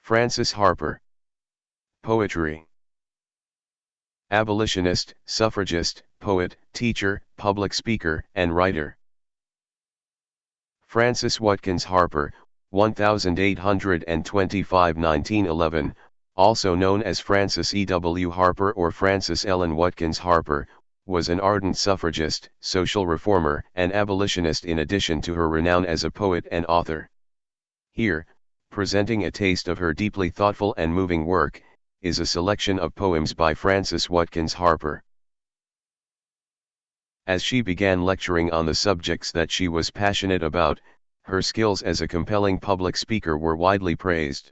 Frances Harper. Poetry. Abolitionist, suffragist, poet, teacher, public speaker, and writer. Frances Watkins Harper, 1825–1911, also known as Frances E. W. Harper or Frances Ellen Watkins Harper, was an ardent suffragist, social reformer, and abolitionist in addition to her renown as a poet and author. Here, presenting a taste of her deeply thoughtful and moving work, is a selection of poems by Frances Watkins Harper. As she began lecturing on the subjects that she was passionate about, her skills as a compelling public speaker were widely praised.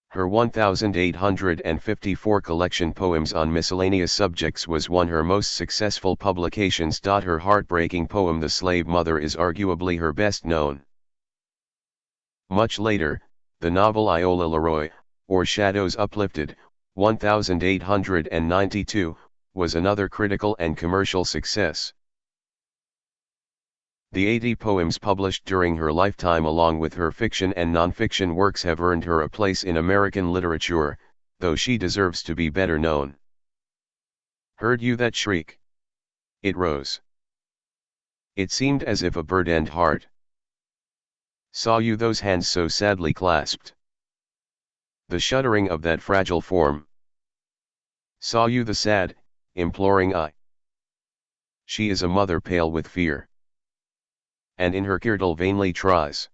Her 1854 collection Poems on Miscellaneous Subjects was one of her most successful publications. Her heartbreaking poem The Slave Mother is arguably her best known. Much later, the novel Iola Leroy, or Shadows Uplifted, 1892, was another critical and commercial success. The 80 poems published during her lifetime along with her fiction and non-fiction works have earned her a place in American literature, though she deserves to be better known. Heard you that shriek? It rose. It seemed as if a burdened heart. Saw you those hands so sadly clasped? The shuddering of that fragile form. Saw you the sad, imploring eye? She is a mother pale with fear, and in her kirtle vainly tries.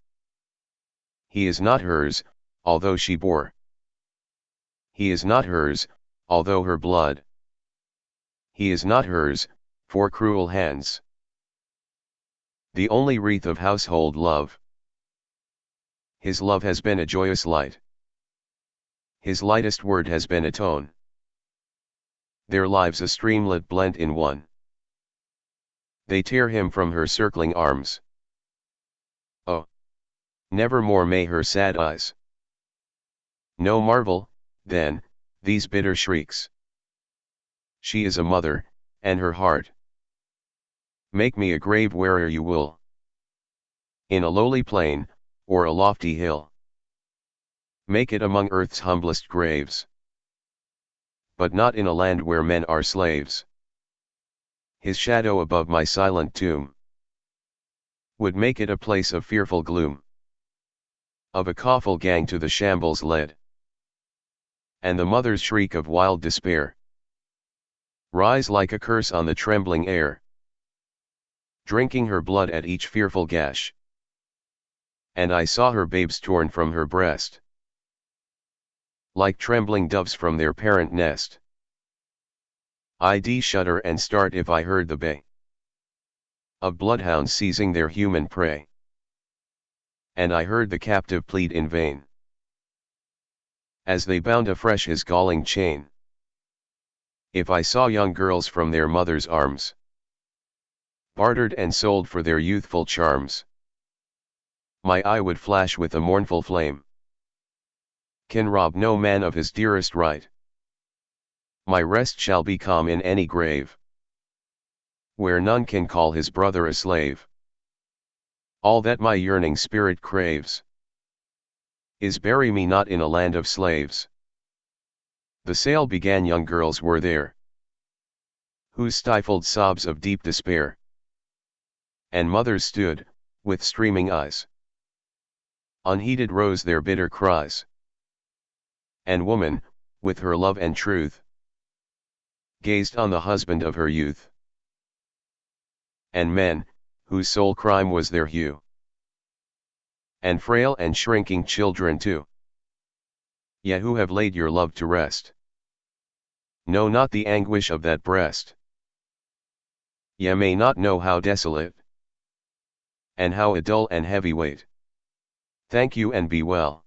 He is not hers, although she bore. He is not hers, although her blood. He is not hers, for cruel hands. The only wreath of household love. His love has been a joyous light. His lightest word has been a tone. Their lives a streamlet blent in one. They tear him from her circling arms. Oh! Never more may her sad eyes. No marvel, then, these bitter shrieks. She is a mother, and her heart. Make me a grave where'er you will. In a lowly plain, or a lofty hill. Make it among earth's humblest graves. But not in a land where men are slaves. His shadow above my silent tomb would make it a place of fearful gloom. Of a coffle gang to the shambles led, and the mother's shriek of wild despair rise like a curse on the trembling air, drinking her blood at each fearful gash. And I saw her babes torn from her breast, like trembling doves from their parent nest. I'd shudder and start if I heard the bay of bloodhounds seizing their human prey, and I heard the captive plead in vain, as they bound afresh his galling chain. If I saw young girls from their mother's arms, bartered and sold for their youthful charms, my eye would flash with a mournful flame. Can rob no man of his dearest right. My rest shall be calm in any grave, where none can call his brother a slave. All that my yearning spirit craves is bury me not in a land of slaves. The sale began, young girls were there, whose stifled sobs of deep despair, and mothers stood, with streaming eyes. Unheeded rose their bitter cries. And woman, with her love and truth, gazed on the husband of her youth. And men, whose sole crime was their hue, and frail and shrinking children too, yet who have laid your love to rest, know not the anguish of that breast. Ye may not know how desolate, and how a dull and heavy weight. Thank you and be well.